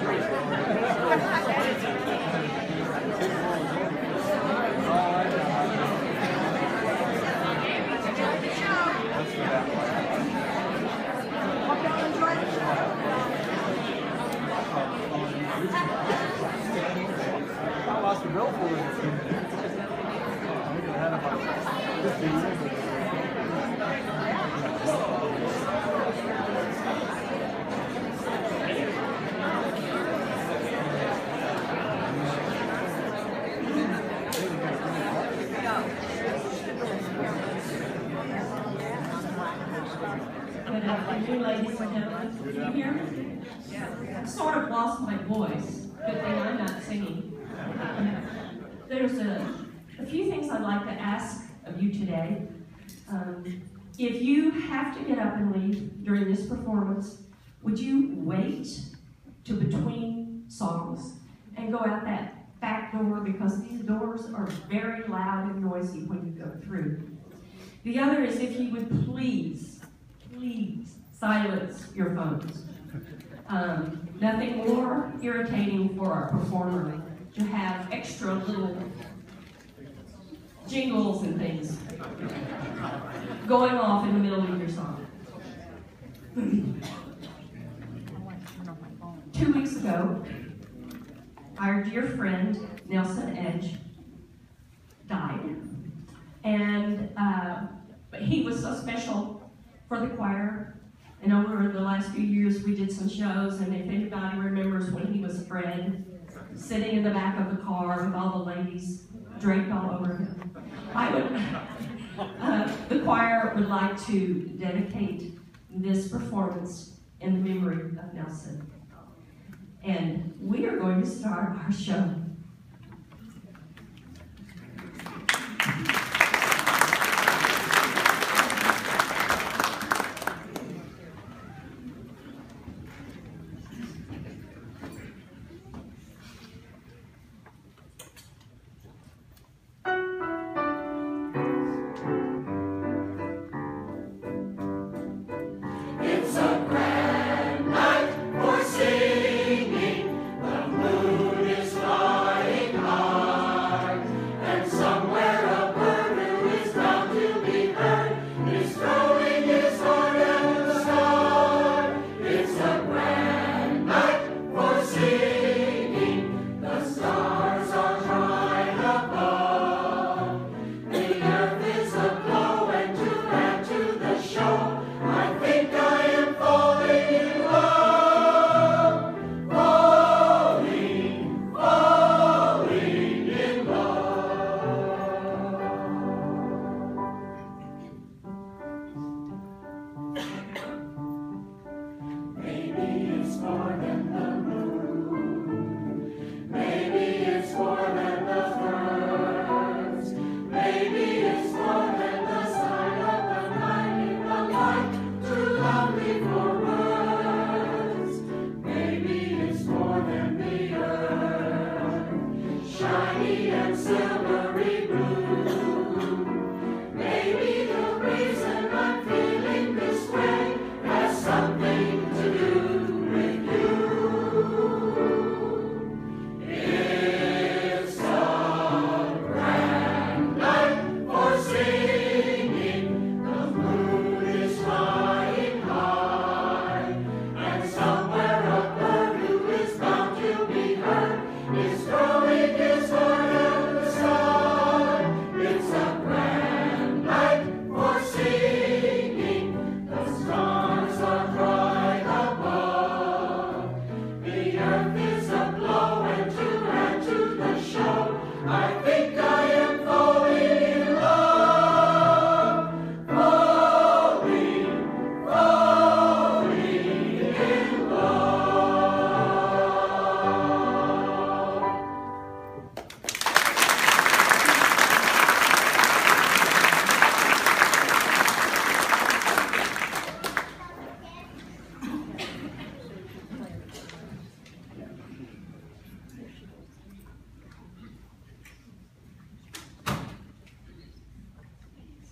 I lost the bill for it. Good afternoon, ladies and gentlemen. Can you hear me? I've sort of lost my voice. Good thing I'm not singing. There's a few things I'd like to ask of you today. If you have to get up and leave during this performance, would you wait to between songs and go out that back door, because these doors are very loud and noisy when you go through. The other is if you would please silence your phones. Nothing more irritating for our performer to have extra little jingles and things going off in the middle of your song. 2 weeks ago, our dear friend Nelson Edge died, and he was so special for the choir. And over the last few years, we did some shows, and if anybody remembers when he was Fred, sitting in the back of the car with all the ladies draped all over him, the choir would like to dedicate this performance in the memory of Nelson. And we are going to start our show.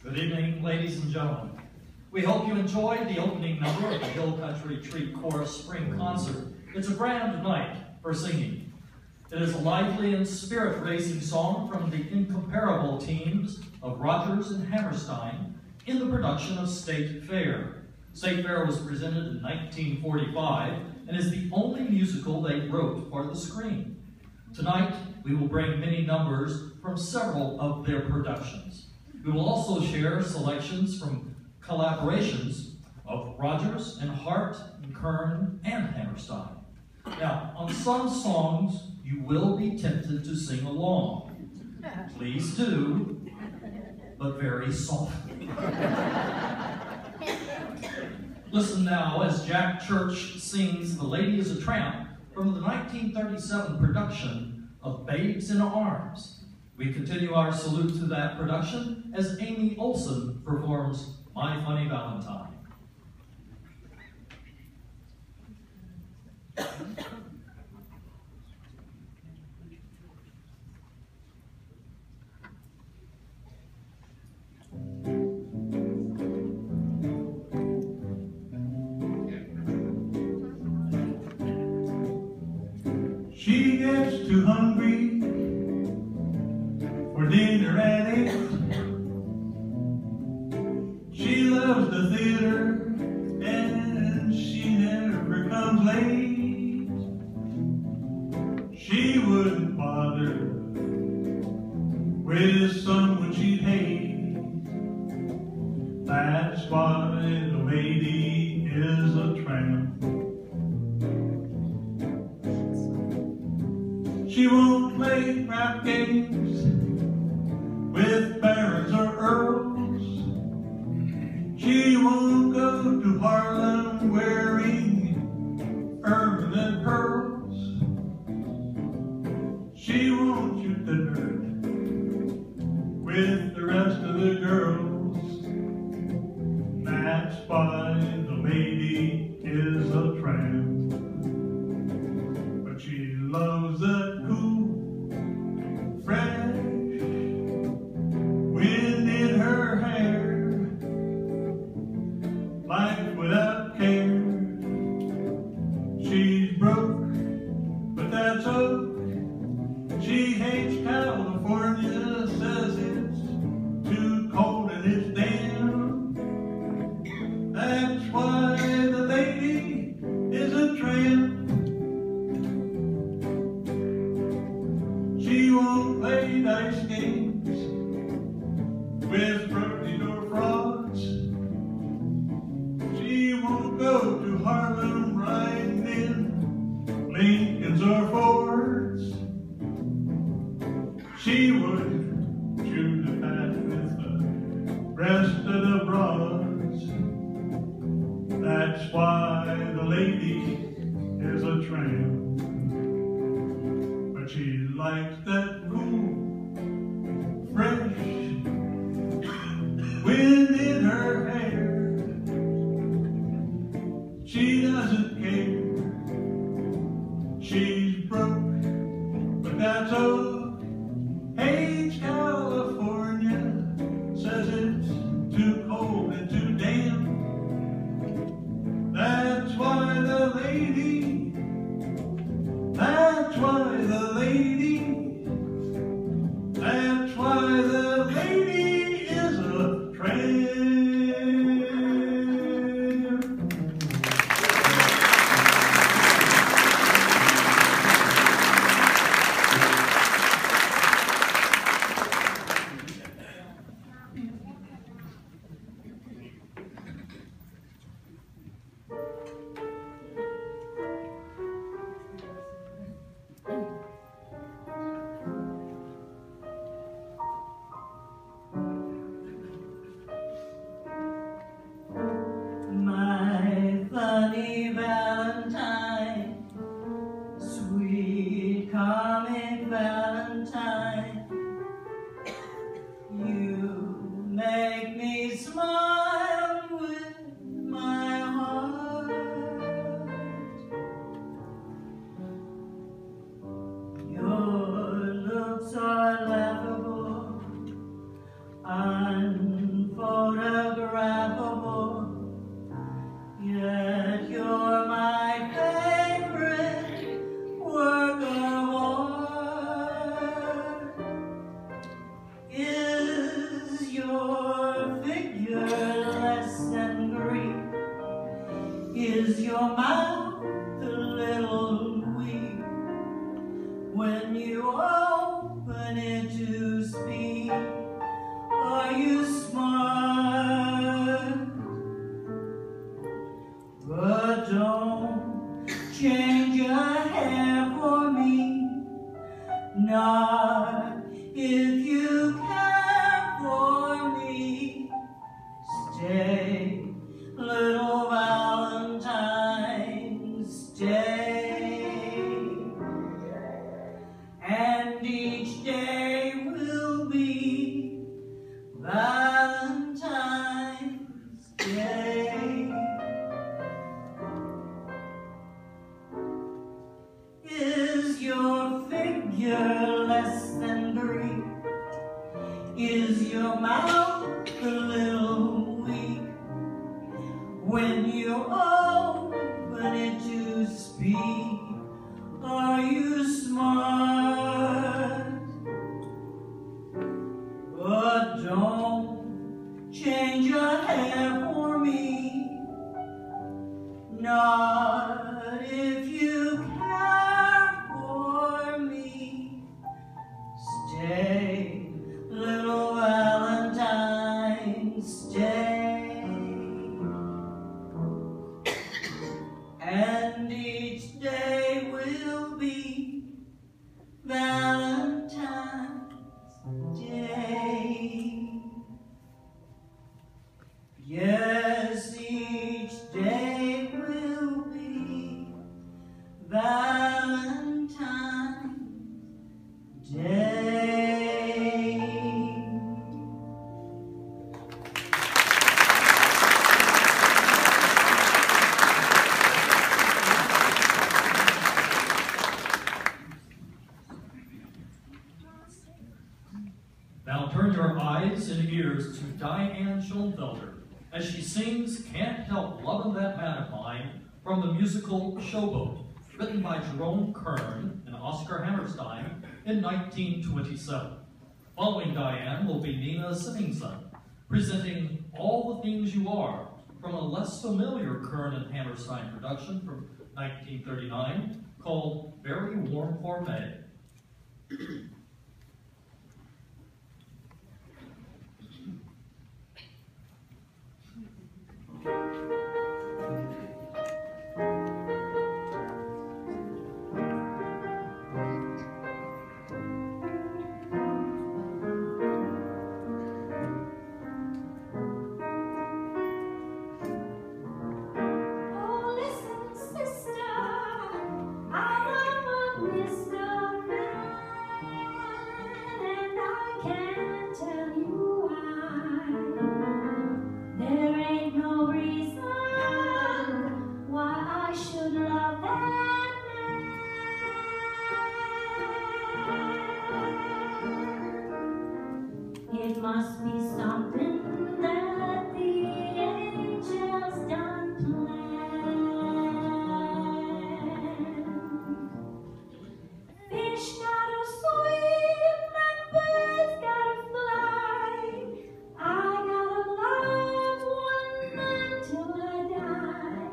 Good evening, ladies and gentlemen. We hope you enjoyed the opening number of the Hill Country Tree Chorus Spring Concert. It's a grand night, for singing. It is a lively and spirit-raising song from the incomparable teams of Rogers and Hammerstein in the production of State Fair. State Fair was presented in 1945 and is the only musical they wrote for the screen. Tonight, we will bring many numbers from several of their productions. We will also share selections from collaborations of Rogers and Hart and Kern and Hammerstein. Now, on some songs, you will be tempted to sing along. Please do, but very softly. Listen now as Jack Church sings The Lady is a Tramp from the 1937 production of Babes in Arms. We continue our salute to that production as Amy Olson performs My Funny Valentine. She gets too hungry for dinner at 8. She loves the theater and she never comes late. She wouldn't bother with someone she'd hate. That's why the lady is a tramp. She won't play crap games with barons or earls. She won't go to Harlem wearing ermine and pearls. She won't shoot the dirt with the rest of the girls. That's why the lady is a tramp. But she loves the cool, fresh wind in her hair, life without care. She's broke, but that's oak. She hates California, says it's too cold and it's damp. That's why the lady is a tramp. She won't play dice games with brookies or frauds. She won't go to Harlem riding in Lincolns or Fords. She wouldn't chew the fat with the rest of the broads. That's why the lady is a tramp. But she likes that cool, fresh wind in her hair. She doesn't care. She's broke, but that's all. Hates California, says it's too cold and too damp. That's why the lady, that's why the lady, that's why the lady is a tramp. Is your mouth a little weak when you open it to speak? Are you smart? But don't change your hair for me, not if you care for me. Stay, little Valentine, stay, and each day will be Valentine's Day. Is your figure less than Greek? Is your mouth a little weak when you open it to speak? Are you smart? But don't change your hair for me, not if you care for me. Stay, little Valentine, stay, and each day will be Valentine's Day. Yes, each day will be Valentine's Day. Now turn your eyes and ears to Diane Schoenfelder as she sings Can't Help Lovin' That Man of Mine from the musical Showboat, written by Jerome Kern and Oscar Hammerstein in 1927. Following Diane will be Nina Simmingson, presenting All the Things You Are from a less familiar Kern and Hammerstein production from 1939 called Very Warm for May. It must be something that the angels done planned. Fish gotta swim and birds gotta fly. I gotta love one man till I die.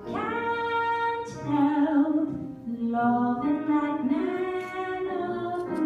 Can't help loving that man of mine.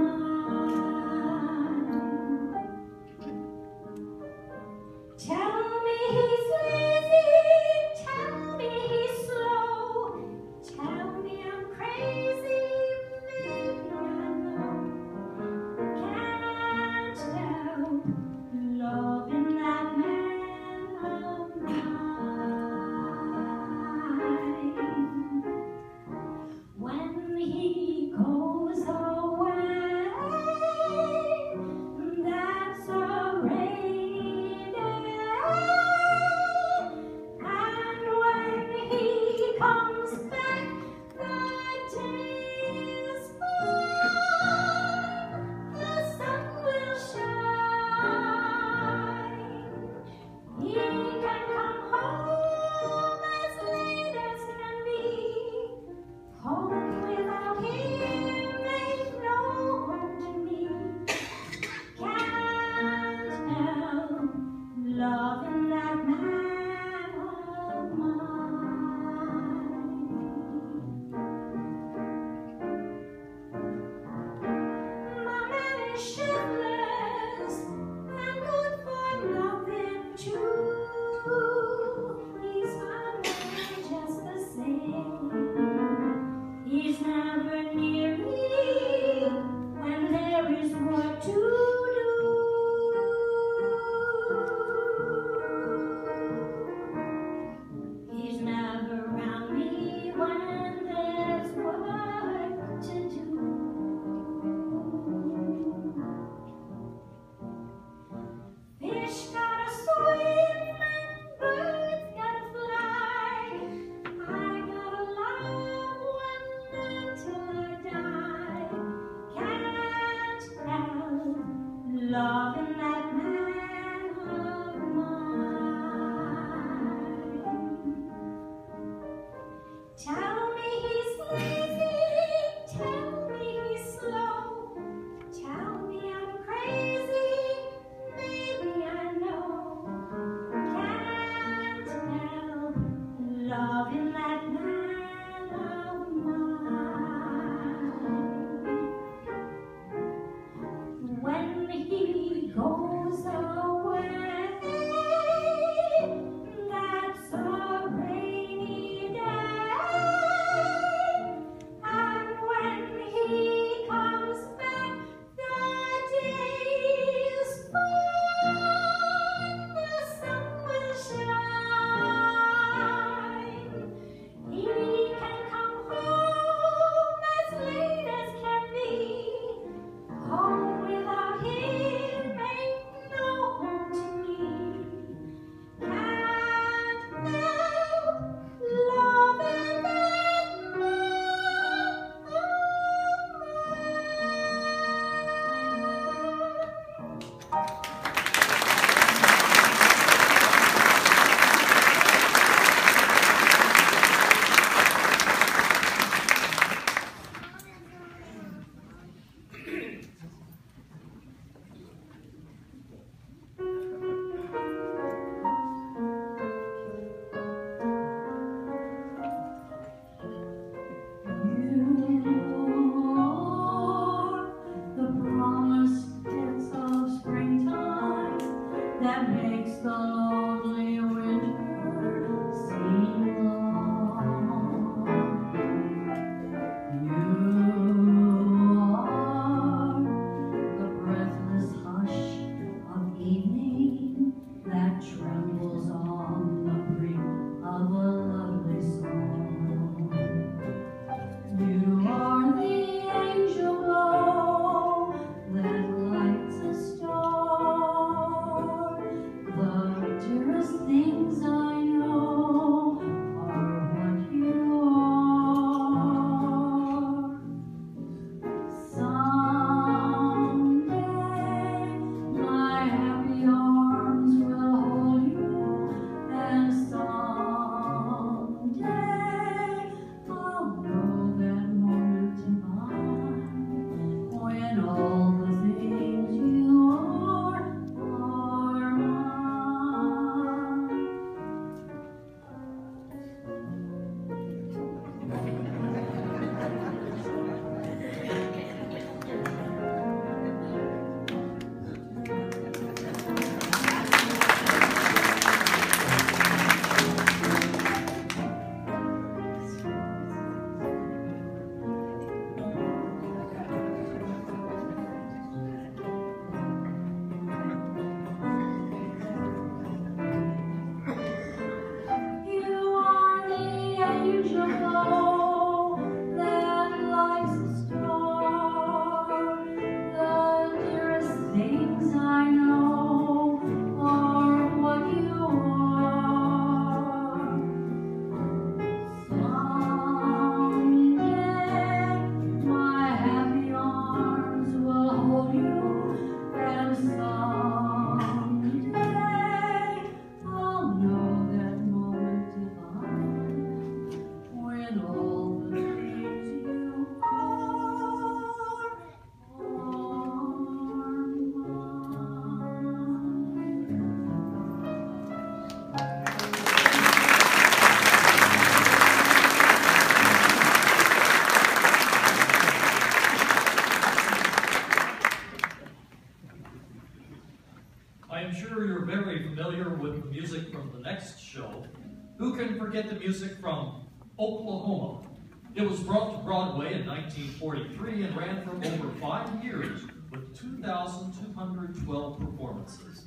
Who can forget the music from Oklahoma? It was brought to Broadway in 1943 and ran for over 5 years with 2,212 performances.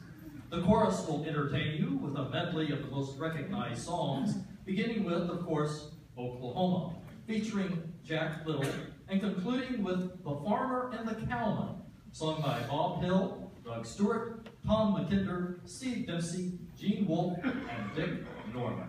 The chorus will entertain you with a medley of the most recognized songs, beginning with, of course, Oklahoma, featuring Jack Little, and concluding with The Farmer and the Cowman, sung by Bob Hill, Doug Stewart, Tom McKinder, Steve Dempsey, Gene Wolfe, and Dick Norman.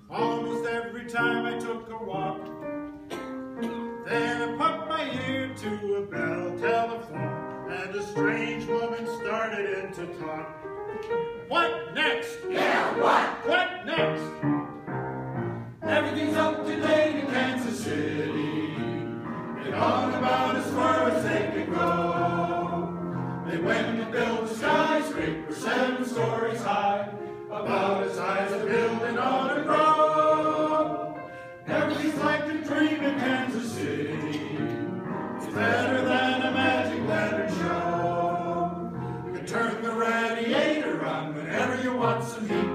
Almost every time I took a walk. Then I put my ear to a bell telephone, and a strange woman started in to talk. What next? Yeah, what? What next? Everything's up to date in Kansas City, and on about as far as they can go. They went and built a skyscraper 7 stories high, about as high as a building on a grove. Everything's like a dream in Kansas City. It's better than a magic lantern show. You can turn the radiator on whenever you want some heat.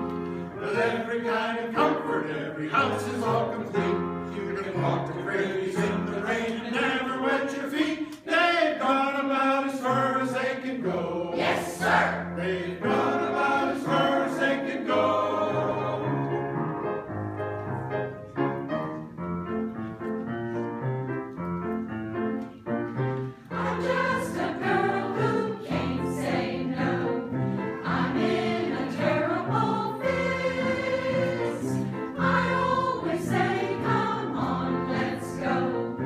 With every kind of comfort, every house is all complete. You can walk to graves in the rain and never wet your feet. They've gone about as far as they can go. Yes, sir! They've gone about as far as they can go. I'm just a girl who can't say no. I'm in a terrible fix. I always say, come on, let's go.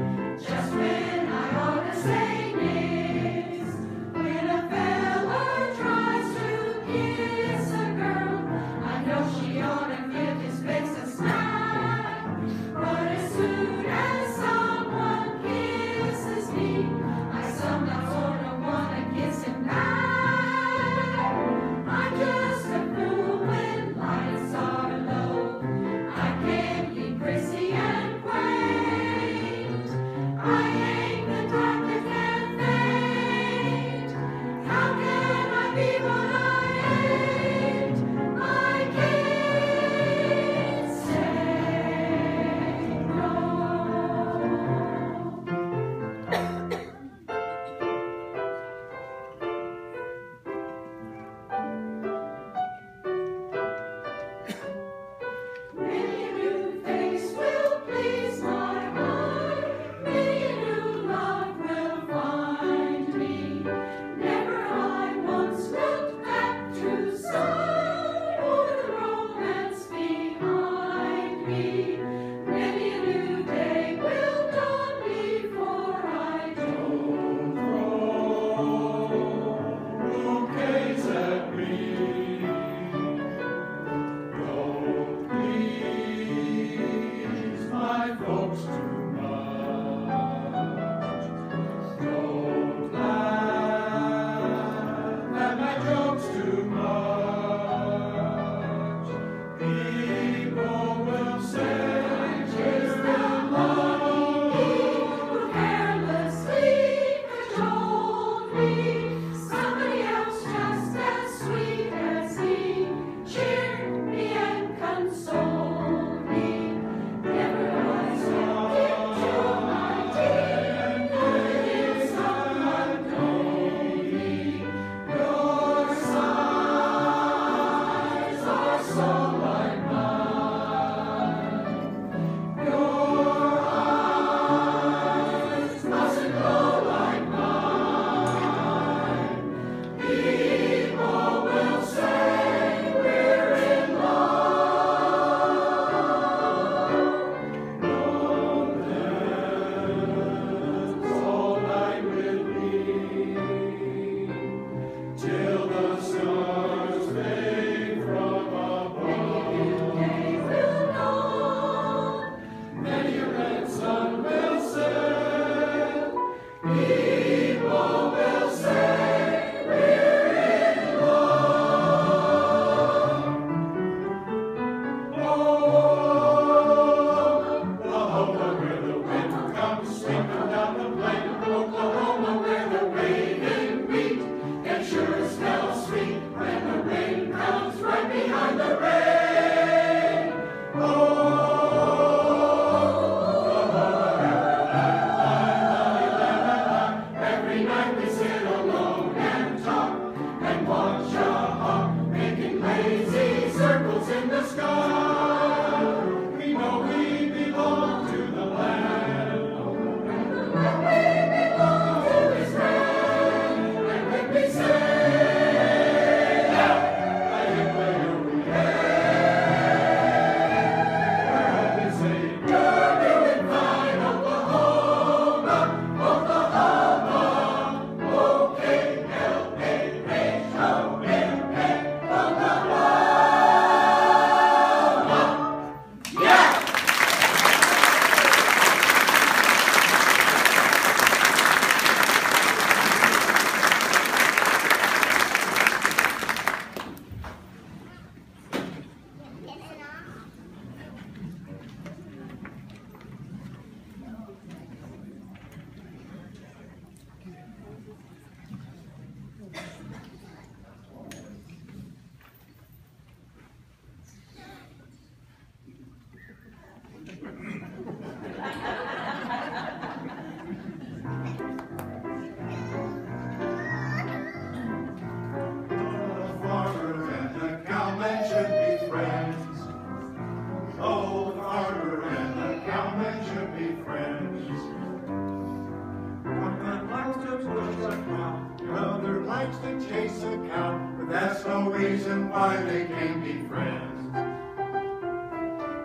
that's no reason why they can't be friends.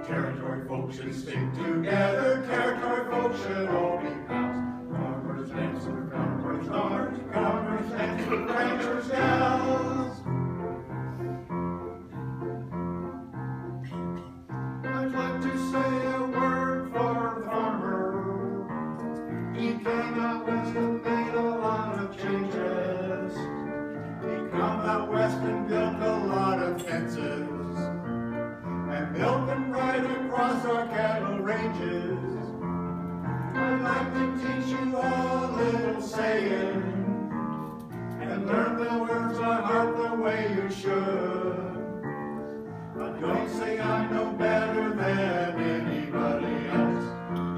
Territory folks should stick together, territory folks should all be pals. Farmers dance with farmers' daughters, farmers dance with ranchers' gals. I'd like to say a word for the farmer. He came out west and made a lot of changes. He come out west and built a lot of fences and built them right across our cattle ranges. I'd like to teach you all a little saying and learn the words by heart the way you should. But don't say I'm no better than anybody else,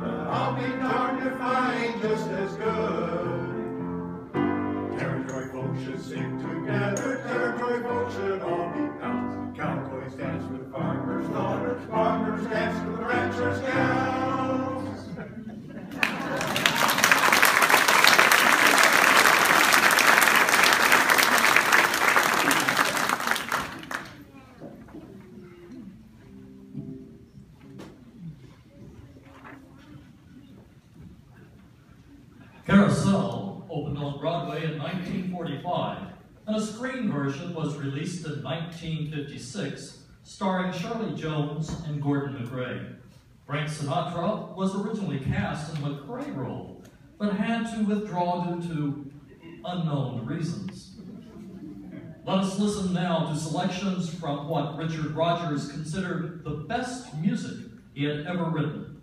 but I'll be darned if I ain't just as good. Territory folks should stick together, territory folks should all be pals. Cowboys dance with farmers' daughters, farmers dance with ranchers' gals. Carousel opened on Broadway in 1945, and a screen version was released in 1956, starring Shirley Jones and Gordon McRae. Frank Sinatra was originally cast in the McRae role, but had to withdraw due to unknown reasons. Let us listen now to selections from what Richard Rodgers considered the best music he had ever written.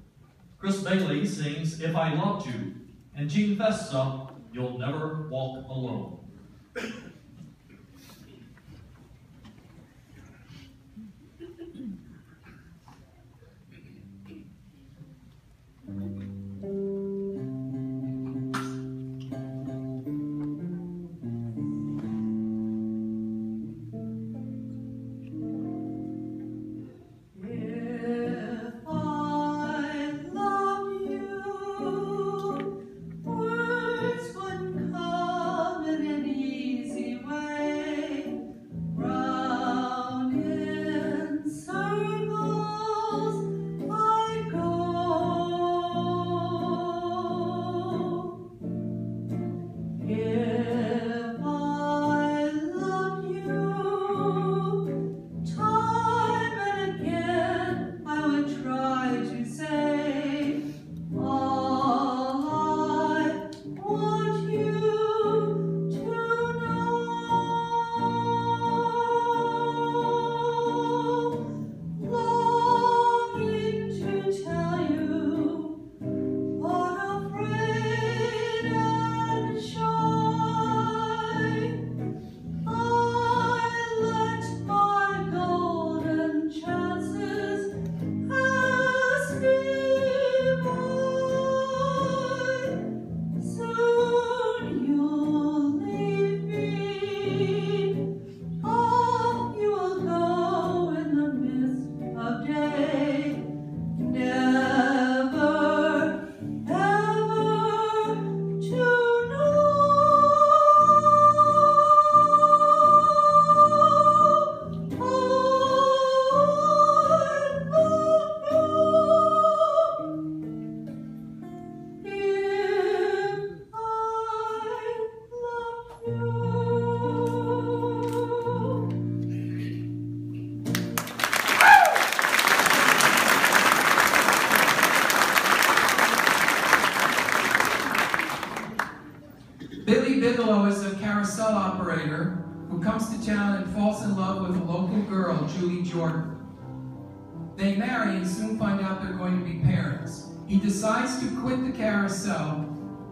Chris Bailey sings If I Loved You, and Gene Vesta, You'll Never Walk Alone. Bigelow is a carousel operator who comes to town and falls in love with a local girl, Julie Jordan. They marry and soon find out they're going to be parents. He decides to quit the carousel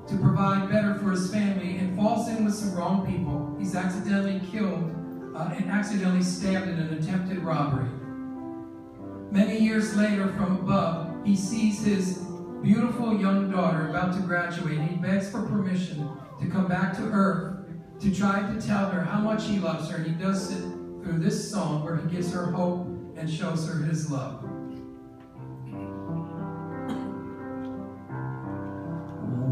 to provide better for his family and falls in with some wrong people. He's accidentally killed and accidentally stabbed in an attempted robbery. Many years later, from above, he sees his beautiful young daughter about to graduate. He begs for permission to come back to Earth to try to tell her how much he loves her. And he does it through this song where he gives her hope and shows her his love.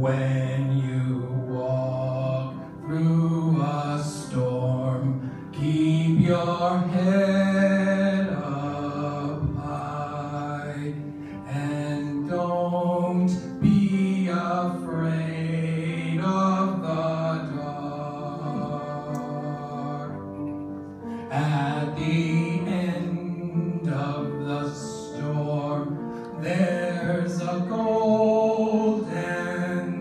When you walk through a storm, keep Keep your head up high and don't be afraid of the dark. At the end of the storm, there's a golden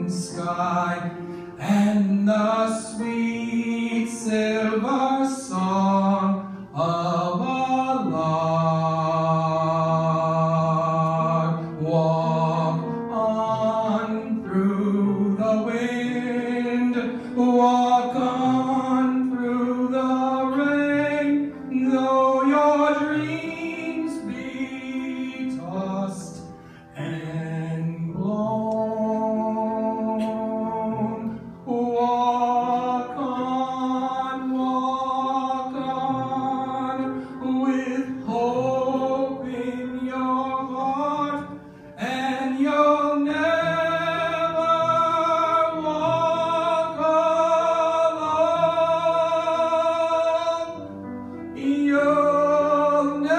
sky and the sweet silver song of a lark. Walk on through the wind, walk on through the rain, though your dreams be tossed and blown. Walk on with hope in your heart, and you'll never walk alone. You'll never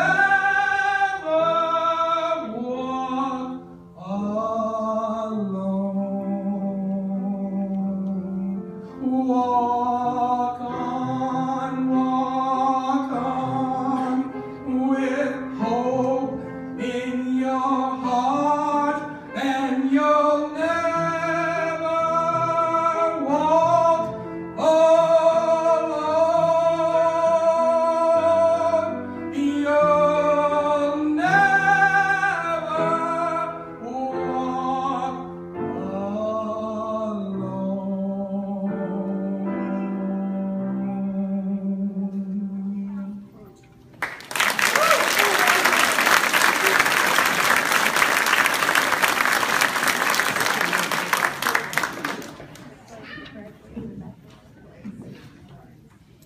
walk alone. Walk on with hope in your heart, and you'll never walk alone. You'll never walk alone.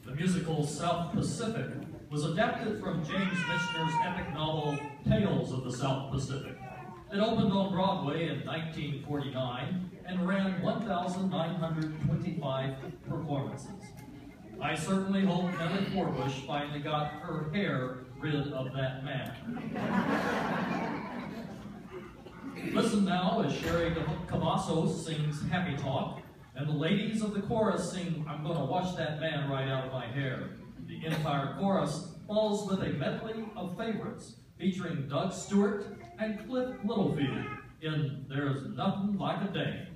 The musical South Pacific was adapted from James Michener's epic novel Tales of the South Pacific. It opened on Broadway in 1949 and ran 1,925 performances. I certainly hope Nellie Forbush finally got her hair rid of that man. Listen now as Sherry Cavazos sings Happy Talk, and the ladies of the chorus sing I'm Gonna Wash That Man Right Out of My Hair. The entire chorus falls with a medley of favorites featuring Doug Stewart and Cliff Littlefield in There's Nothing Like a Day.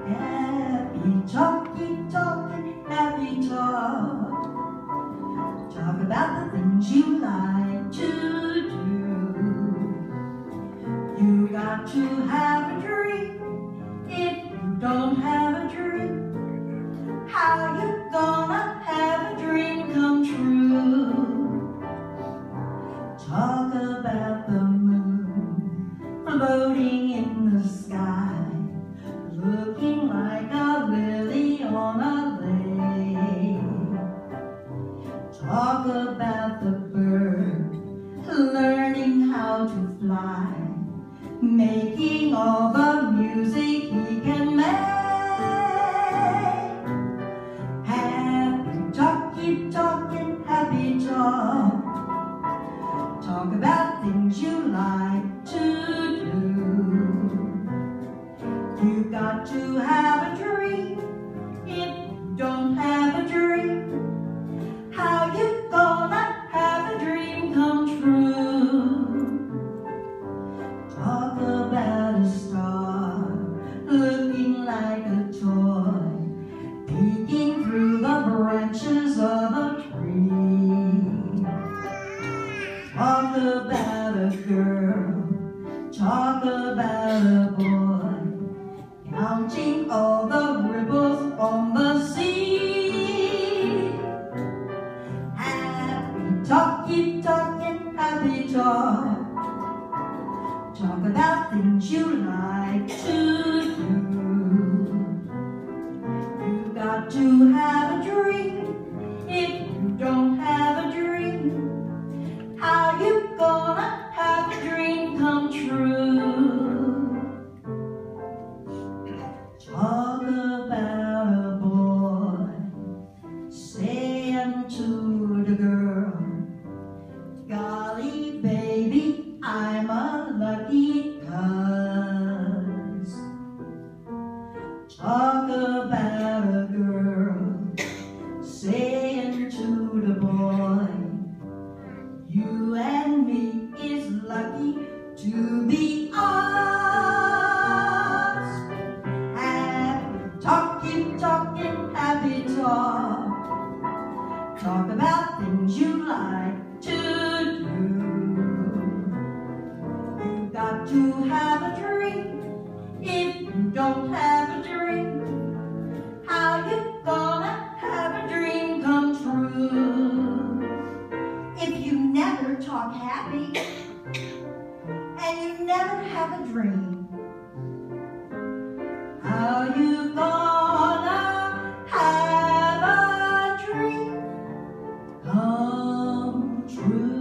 Happy talking, happy talk. Talk about the things you like to do. You got to have a dream. If you don't have a dream, how you gonna have a dream come true? Talk about the moon floating in the sky, looking like a lily on a lake. Talk about the bird learning how to fly, making all the music he can make. Happy talk, keep talking, happy talk. Talk about things you like to do. You got to have a dream. If you don't have a dream, how you gonna have a dream come true? Talk about a star looking like a toy, peeking through the branches of a tree. Talk about a girl, talk about a boy, counting all the ripples on the sea. Happy talk, keep talking, happy talk. Talk about things you like to do. You got to have saying to the girl, golly baby, I'm a lucky cuz. Talk about a girl saying to the boy, you and me is lucky to be us. Happy talk, keep talking, happy talk. Talk about things you like to do. You got to have a dream. If you don't have a dream, how you gonna have a dream come true? If you never talk happy and you never have a dream, how you gonna have a dream come true?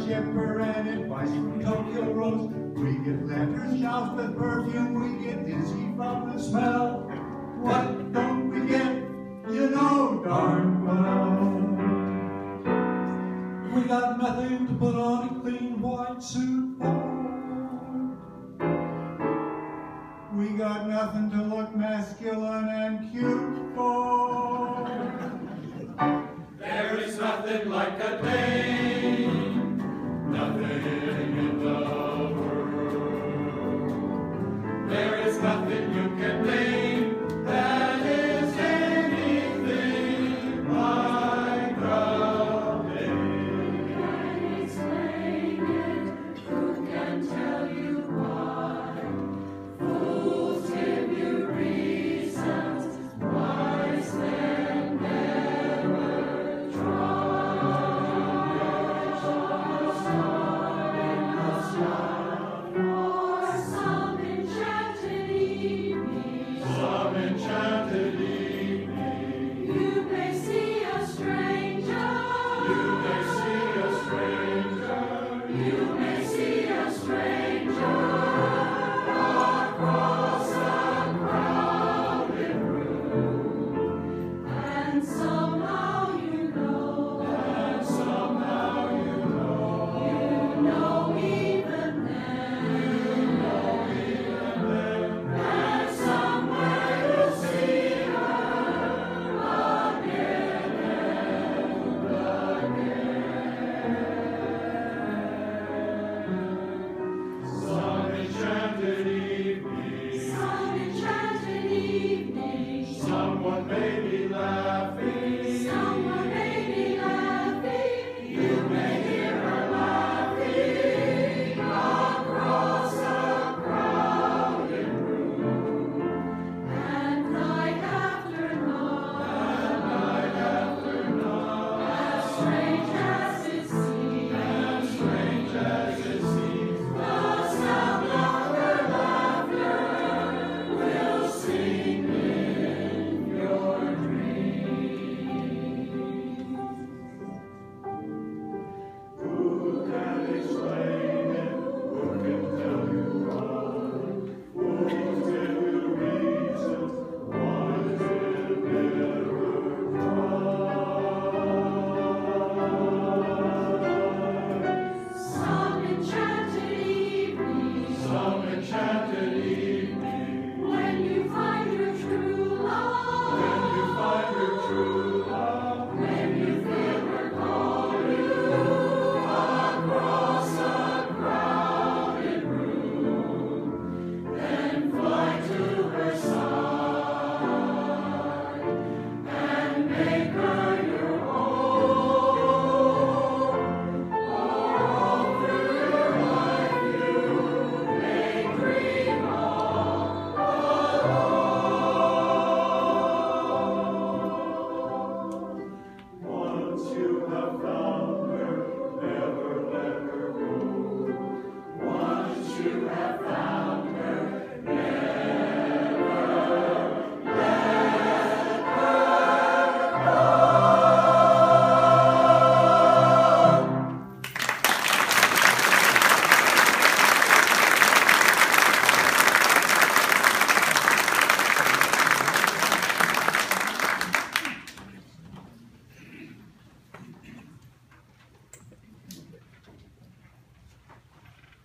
shipper and advice from Tokyo Rose. We get letters doused with perfume, we get dizzy from the smell. What don't we get? You know darn well. We got nothing to put on a clean white suit for. We got nothing to look masculine and cute for. There is nothing like a Dane, nothing in the world. There is nothing you can name that is anything like a Dane. Can explain it, who can tell you why? Fools give you reasons, wise men never try. For some enchanted evening, you may see a stranger. You may see a stranger. You may see a stranger across a crowded room, and somehow you know. And somehow you know. You know even then. You know even then. And somewhere you'll see her again and again. Some enchanted evening. Some enchanted evening. Someone may be laughing. Someone may be laughing. You may hear her laughing across a crowded room. And night after night, as strange as it seems, the sound of her laughter will sing in your dreams. Who can explain it? Who can tell you why? Fools give you reasons, wise men never try. Some enchanted evening. Some enchanted evening. When you find your true love. When you find your true love. When you feel her call you across a crowded room, then fly to her side and make her your own. All through your life you may dream all alone. Once you have found her, never let her go. Once you have found her,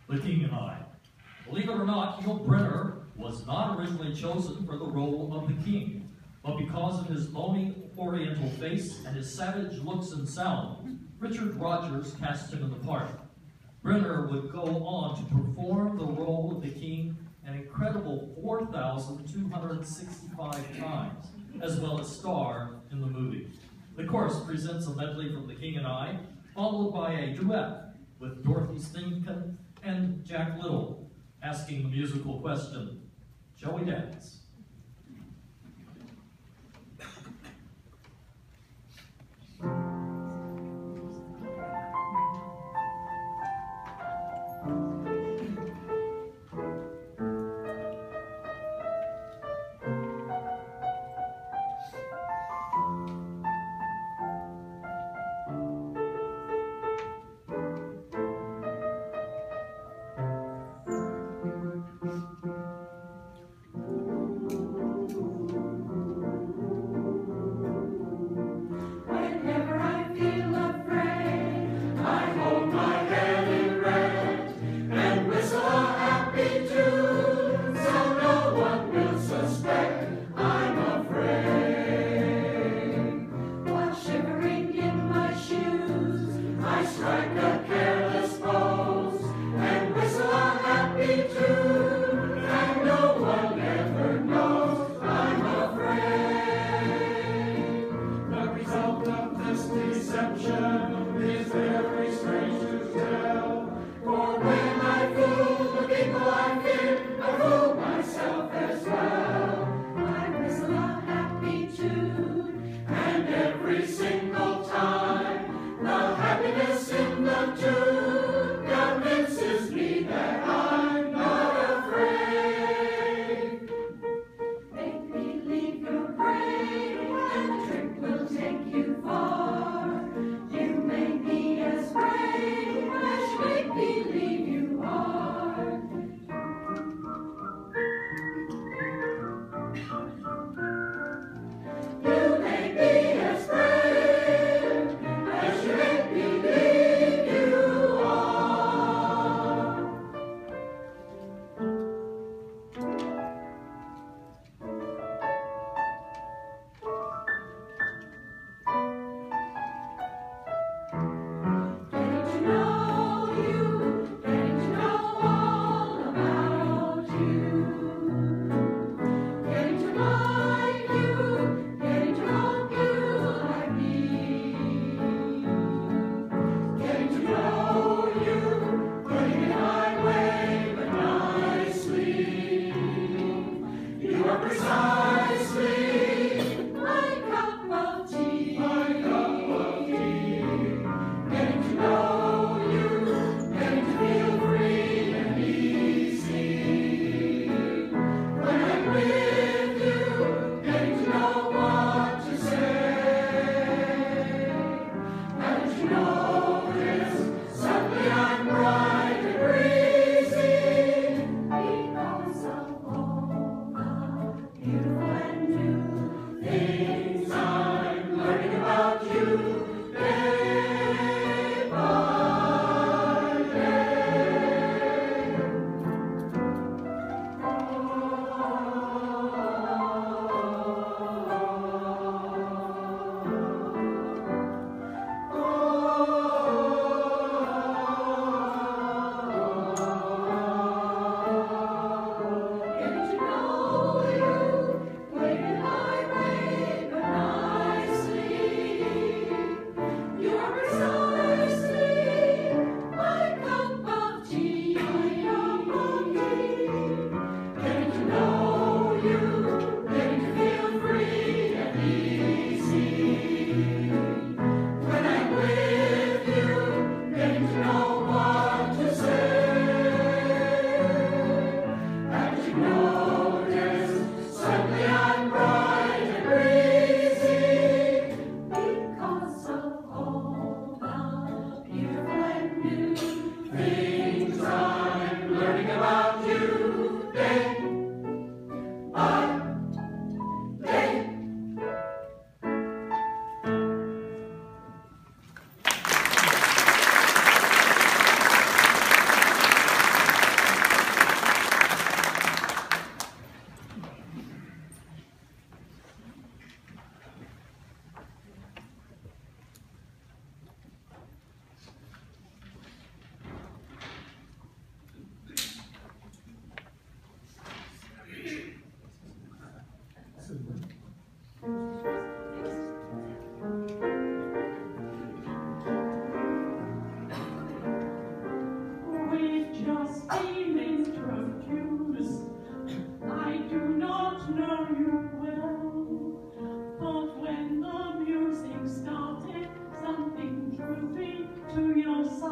The King and I. Believe it or not, Yul Brynner was not originally chosen for the role of the king, but because of his bony oriental face and his savage looks and sound, Richard Rodgers cast him in the part. Brynner would go on to perform the role of the king an incredible 4,265 times, as well as star in the movie. The chorus presents a medley from The King and I, followed by a duet with Dorothy Stinkin and Jack Little, asking the musical question, shall we dance?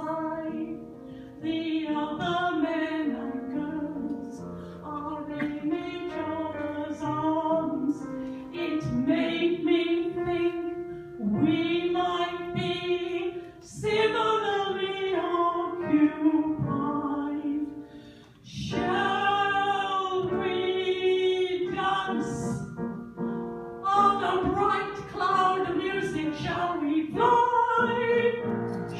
side. The other men and girls are in each other's arms. It made me think we might be similarly occupied. Shall we dance on a bright cloud of music? Shall we fly?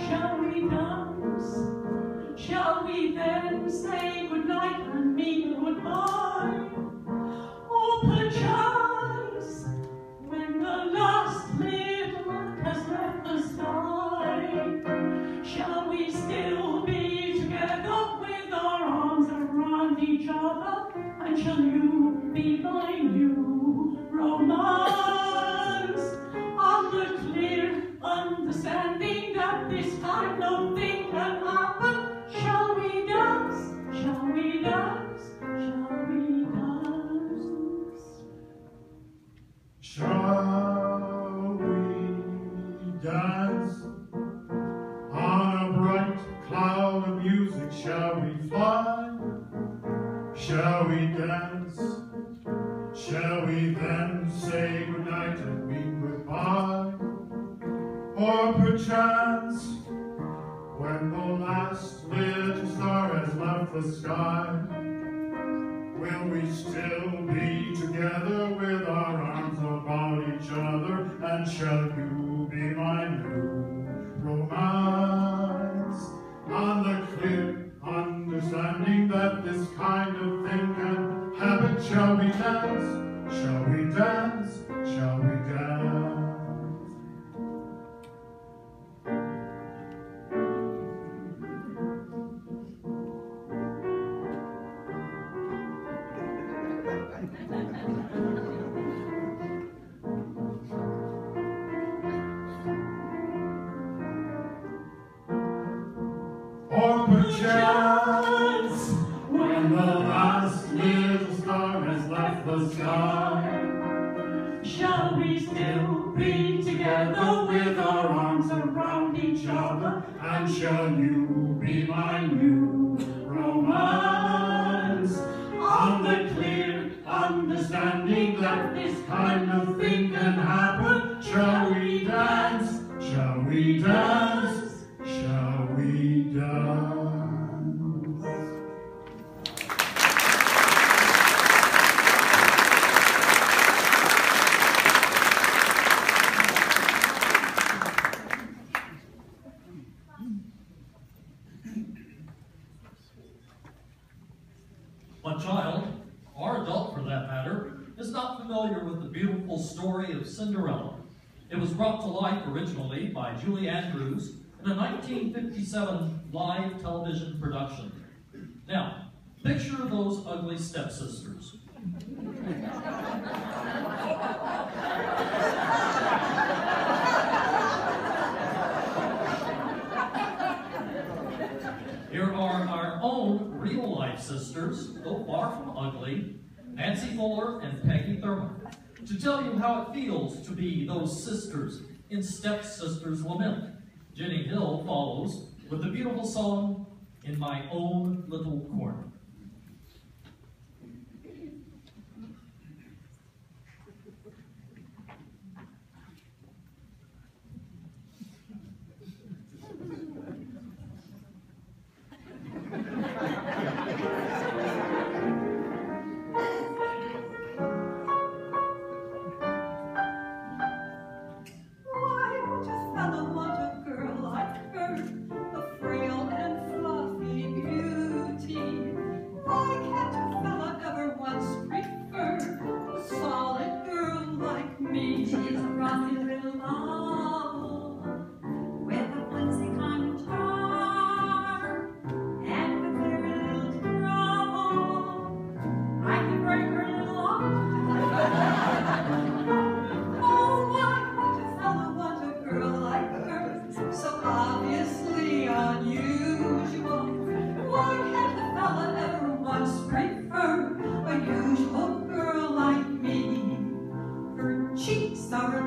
Shall we dance? Shall we then say goodnight and mean goodbye? Or perchance, when the last little light has left the sky, shall we still be together with our arms around each other? And shall you be my new romance? On the clear understanding that this kind of thing can happen, shall we dance? Shall we dance? Shall we dance? Shall we dance on a bright cloud of music? Shall we fly? Shall we dance? Shall we then say goodnight and mean goodbye? Or perchance, when the last little star has left the sky, will we still be together with our arms about each other? And shall you be my new romance? On the clear understanding that this kind of thing can happen, shall we dance? Shall we dance? Shall we dance? Or perchance, when the last little star has left the sky, shall we still be together with our arms around each other? and shall you be my new romance? On the clear understanding that this kind of thing can happen, shall we dance? Shall we dance? Shall we dance? A child, or adult for that matter, is not familiar with the beautiful story of Cinderella. It was brought to life originally by Julie Andrews in a 1957 live television production. Now, picture those ugly stepsisters. Here are our own real-life sisters, though far from ugly, Nancy Fuller and Peggy Thurman, to tell you how it feels to be those sisters in Stepsisters Lament. Jenny Hill follows with the beautiful song, In My Own Little Corner.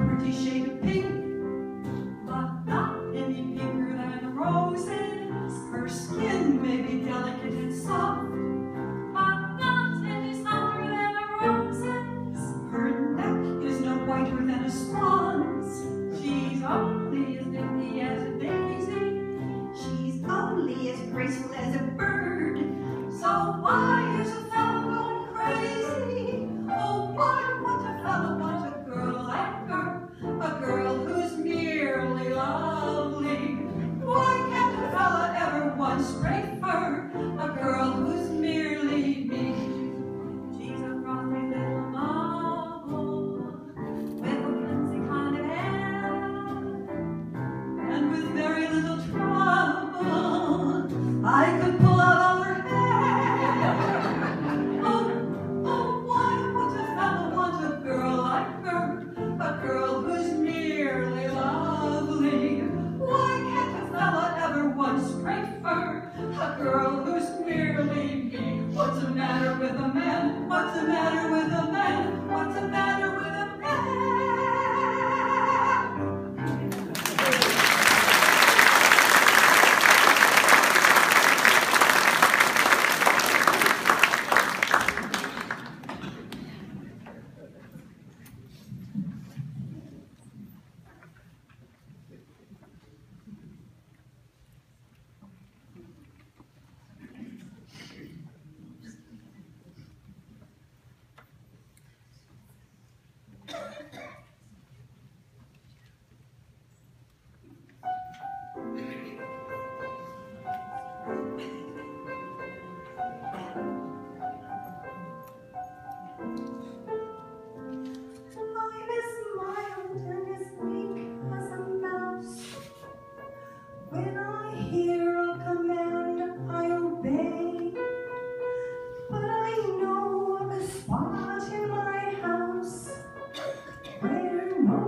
Pretty shade of pink, but not any pinker than roses. Her skin may be delicate and soft, but not any softer than a rose's. her neck is no whiter than a swan's. She's only as dainty as a daisy. She's only as graceful as a bird. So why is a fellow going crazy? Oh, why would a fellow want a girl like her? A girl who's merely lovely. Why can't a fella ever want straight fur? A girl who's merely me. She's a frothy little marble with a flimsy kind of hair. And with very little trouble, I could pull out all her hair. Oh, why would a fella want a girl like her? A girl who's merely lovely. Why can't a fella ever want straight fur? A girl who's merely me. What's the matter with a man? What's the matter with a man? What's the matter with a man? I'm as mild and as meek as a mouse. When I hear a command, I obey. But I know of a spot in my house where no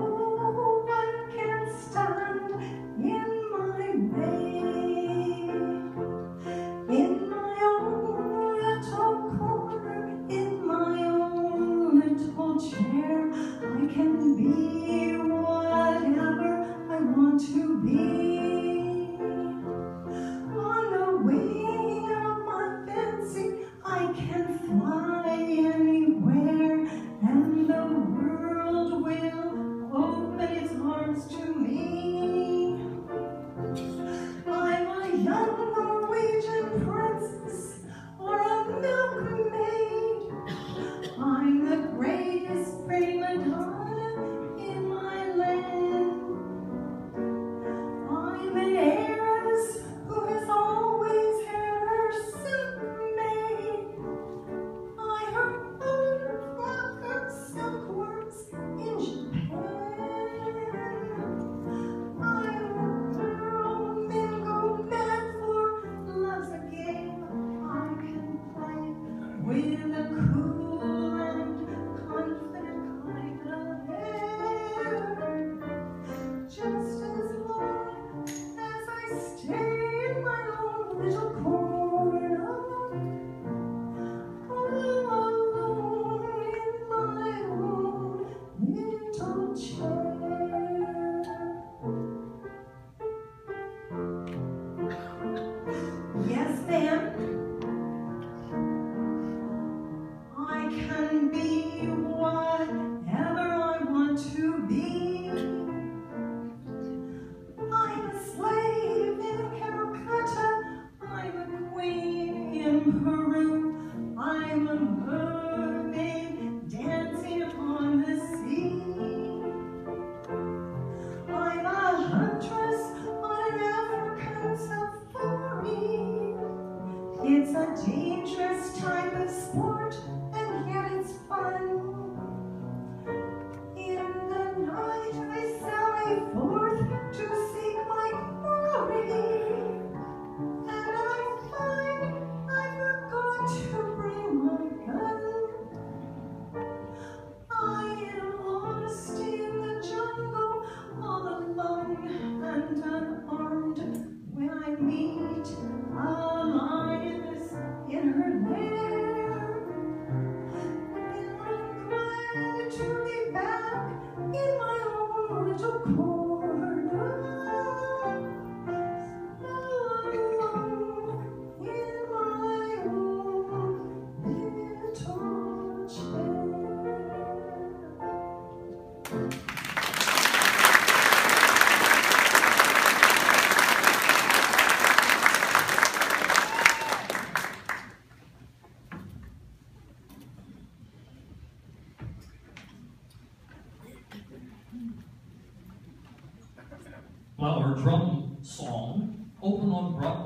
one can stand in my way. In my own little corner, in my own little chair, I can be whatever I want to be. On the wing of my fancy, I can fly anywhere, and the world will open its arms to me. I'm a young Norwegian princess or a milkmaid. I'm the greatest prima donna in my land. I'm an heiress who has always had her silk made. I heard her silkworms in Japan. I'm a girl men go mad for. Love's a game I can play with a cool and confident kind of air. Just as long as I stay in my own little corner, all alone in my own little chair. Yes, ma'am. I can be whatever I want to be. I'm a slave in Calcutta. I'm a queen in Peru. I'm a mermaid dancing on the sea. I'm a huntress on an African safari. It's a dangerous type of sport, and yet it's fun. In the night I sally forth to seek my glory, and I find I've forgotten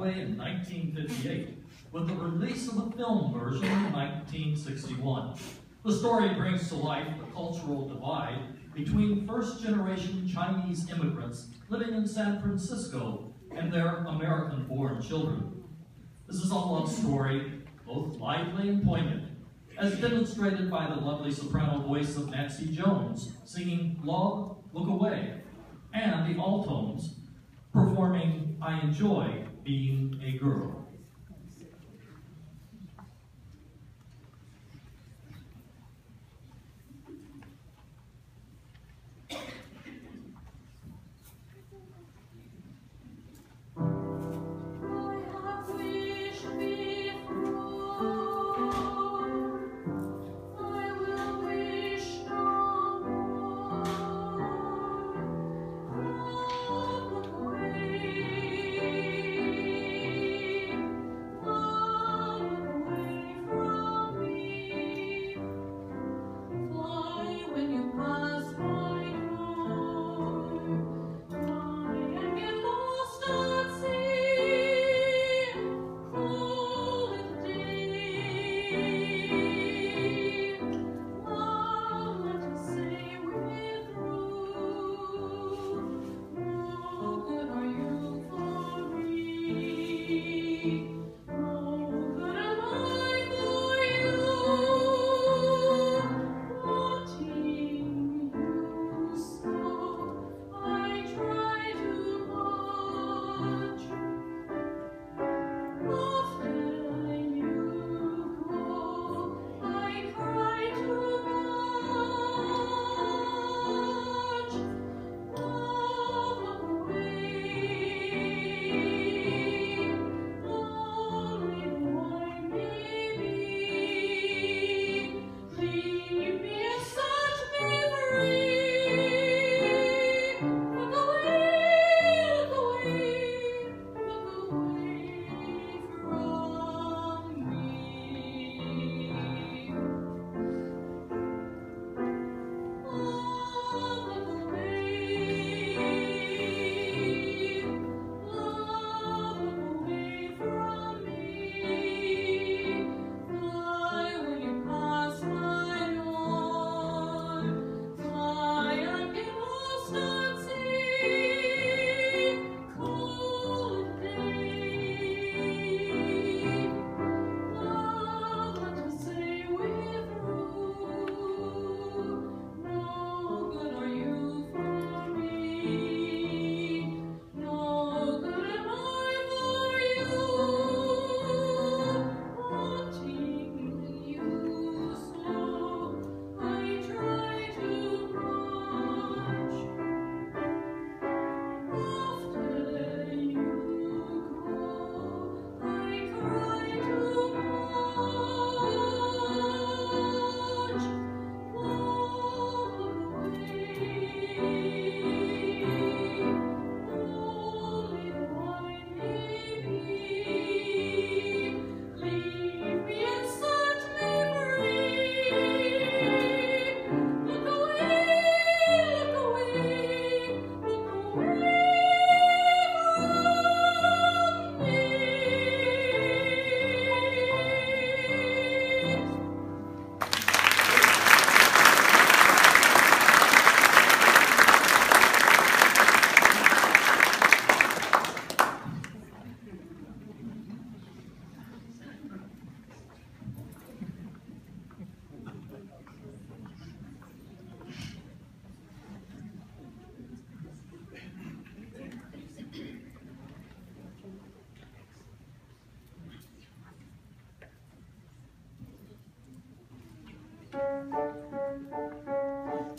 Broadway in 1958, with the release of a film version in 1961. The story brings to life the cultural divide between first-generation Chinese immigrants living in San Francisco and their American-born children. This is a love story, both lively and poignant, as demonstrated by the lovely soprano voice of Nancy Jones singing Love, Look Away, and the altones performing I Enjoy Being a Girl.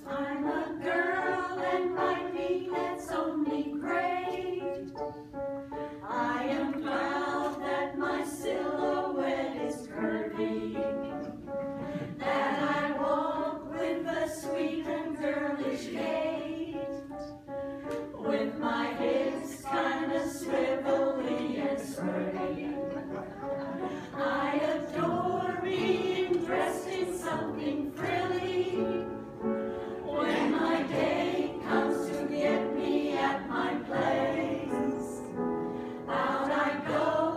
I'm a girl and my feet, that's only great. I am proud that my silhouette is curvy, that I walk with a sweet and girlish gait, with my hips kind of swivelly and sway. I adore being dressed in something frilly, when my date comes to get me at my place. Out I go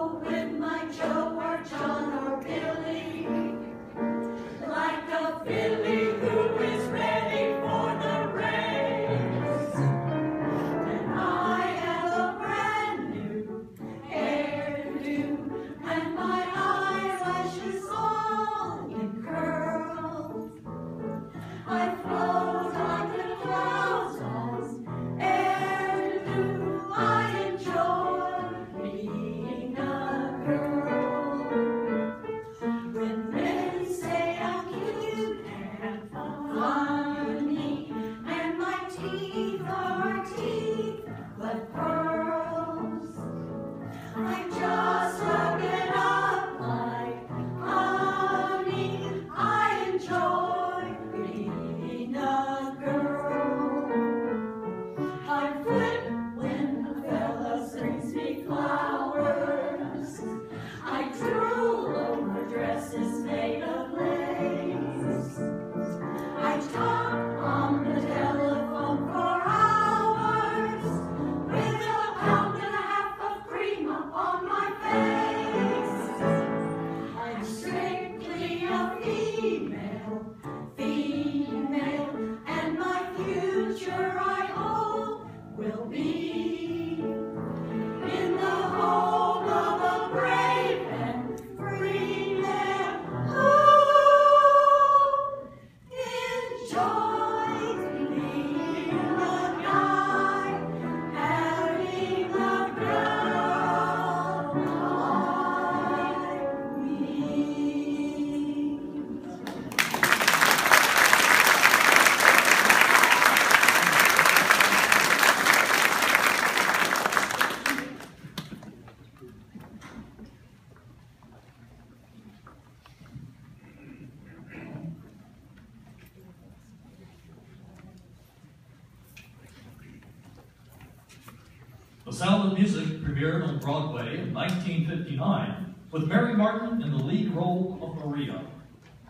The Sound of Music premiered on Broadway in 1959 with Mary Martin in the lead role of Maria.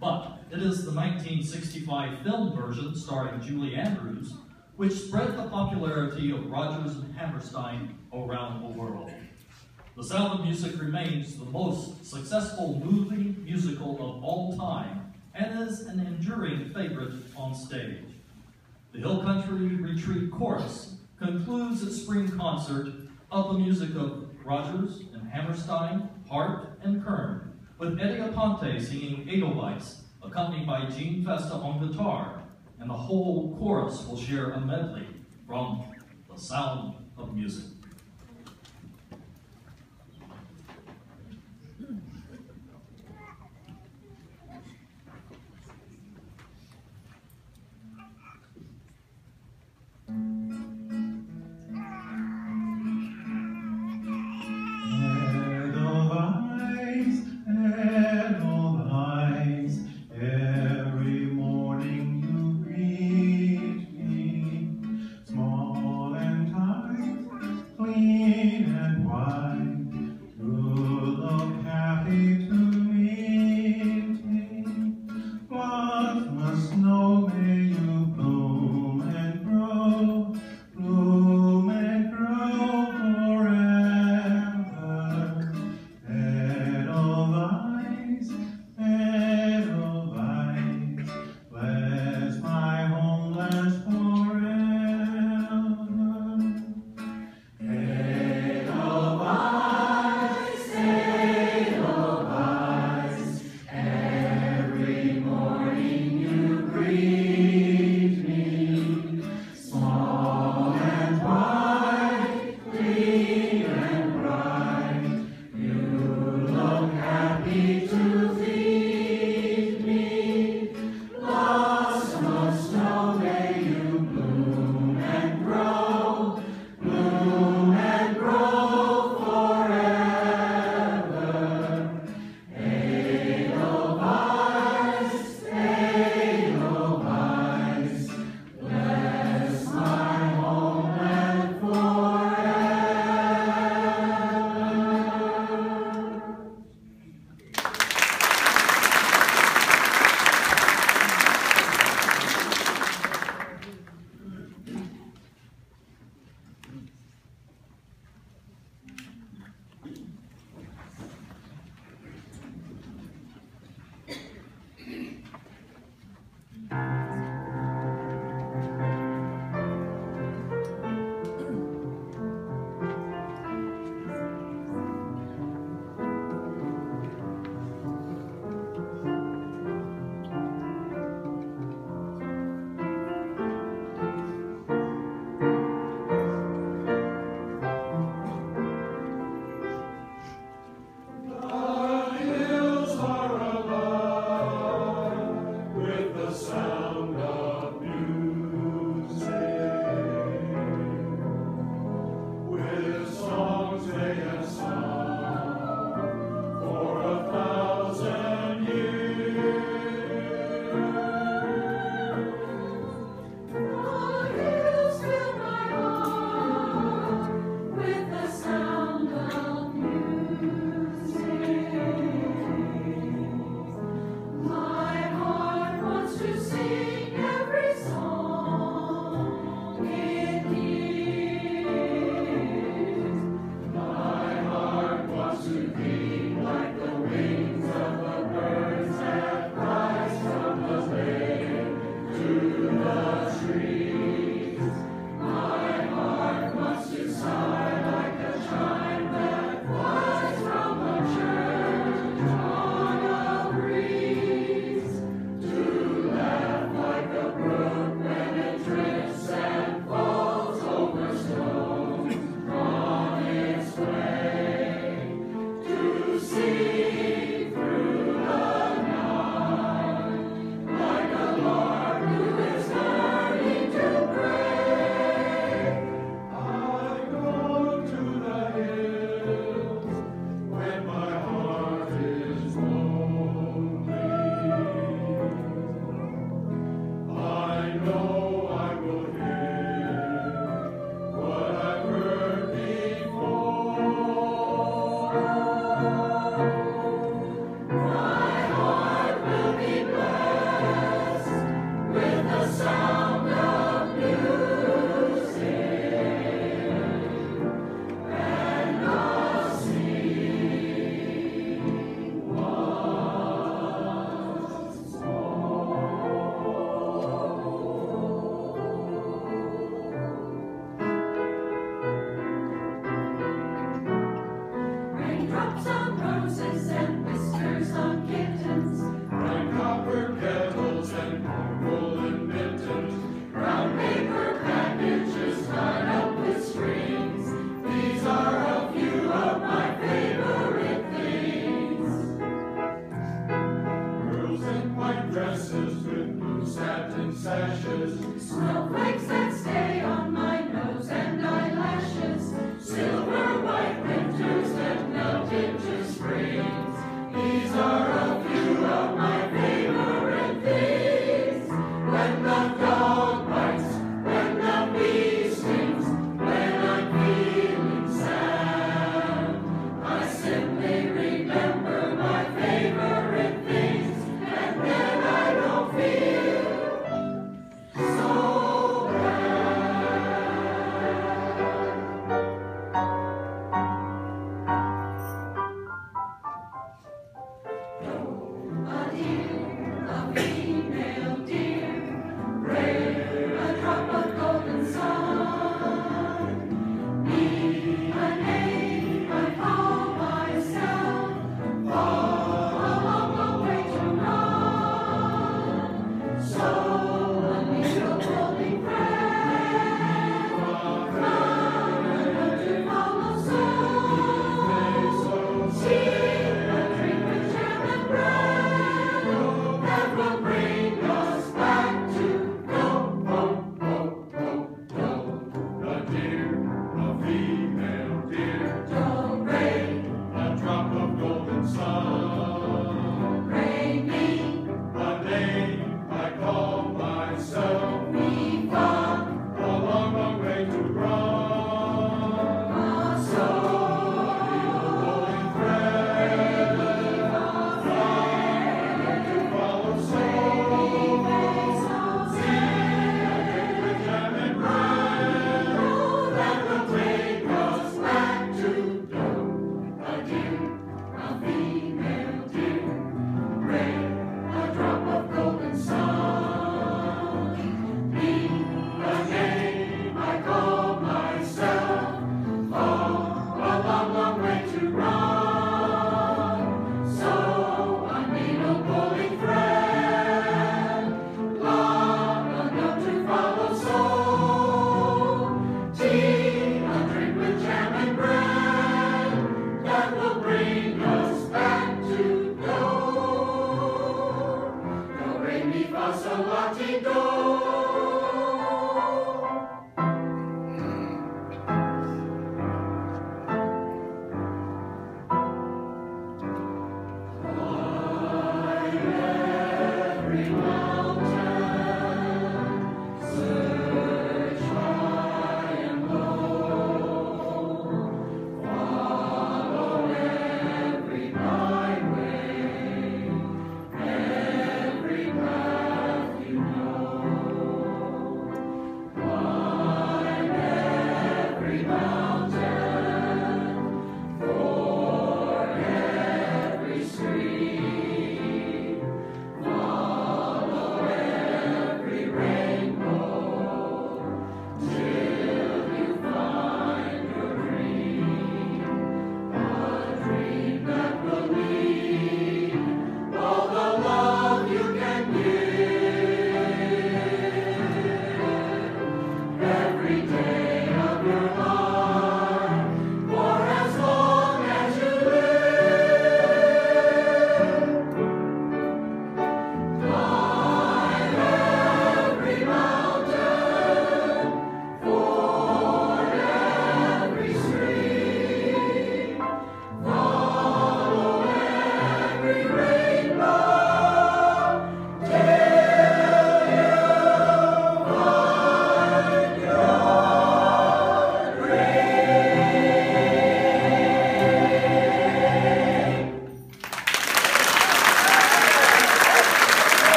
But it is the 1965 film version starring Julie Andrews which spread the popularity of Rodgers and Hammerstein around the world. The Sound of Music remains the most successful movie musical of all time and is an enduring favorite on stage. The Hill Country Retreat Chorus concludes its spring concert of the music of Rodgers and Hammerstein, Hart, and Kern, with Eddie Aponte singing Edelweiss, accompanied by Gene Festa on guitar, and the whole chorus will share a medley from The Sound of Music. Edelweiss, every morning you greet me, small and tight,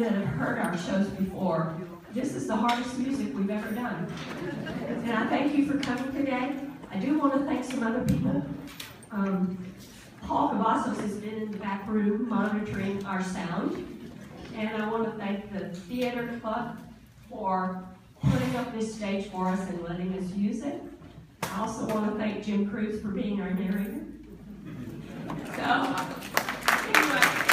that have heard our shows before, this is the hardest music we've ever done. And I thank you for coming today. I do want to thank some other people. Paul Cavazos has been in the back room monitoring our sound. And I want to thank the Theater Club for putting up this stage for us and letting us use it. I also want to thank Jim Cruz for being our narrator. So, anyway.